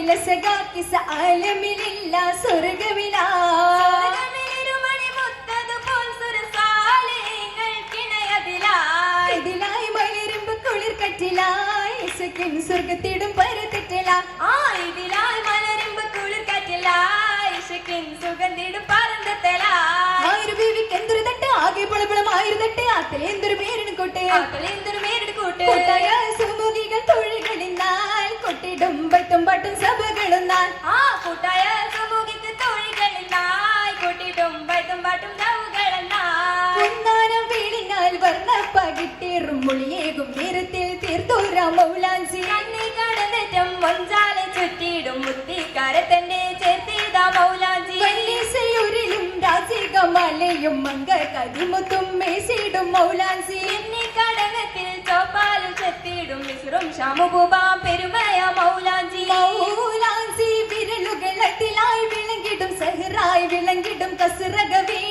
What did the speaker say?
ലസഗാ കിസ ആലമിലില്ല സ്വർഗമിലാ ഇതിലായി മലരുമ്പ് കുളിർ കറ്റിലായി ഇസക്കിൻ സ്വർഗത്തിടും പരത്തിട്ടില്ല ഇതിലായി മലരുമ്പ് കുളിർ കറ്റിലായി ഇസക്കിൻ സുഗന്ധിടും പരന്തത്തലായി ആയിരം ബീവിക്ക് എന്തൊരു തട്ട് ആകെ പളപളമായിരം തട്ട് ആത്തലെ എന്തൊരു പേരിടുകൂട്ട് കൂട്ടായ സുമുഖികൾ തൊഴികളിന്നാൽ കൊട്ടിടും പട്ടും പട്ടും സഭകളുന്നാൽ കൂട്ടായ സുമുഖിക്ക് തൊഴികളിന്നാൽ കൊട്ടിടും പട്ടും പട്ടും പൊന്നാനം വീളിനാൽ വർണ്ണപ്പകിട്ടേറും മൊഴിയേകും നേരത്തിൽ തീർത്തോര മൗലാൻസി കണ്ണി കടന്നേറ്റം മൊഞ്ചാലെ ചുറ്റിടും മുത്തിക്കാരത്തന്റെ ചേർത്തിത മൗലാഞ്ചി വല്ലീസയുരിലും രാസികമലയും മങ്ക കതിമുത്തും മേസിടും മൗലാൻസി കണ്ണി കടകത്തിൽ ചോപ്പാലും ചെത്തിടും മിശ്രും ഷാമുബാം പെരുമയ മൗലാഞ്ചി മൗലാൻസി വിരലുകളത്തിലായി വിളങ്ങിടും സഹറായി വിളങ്ങിടും കസുറകവേ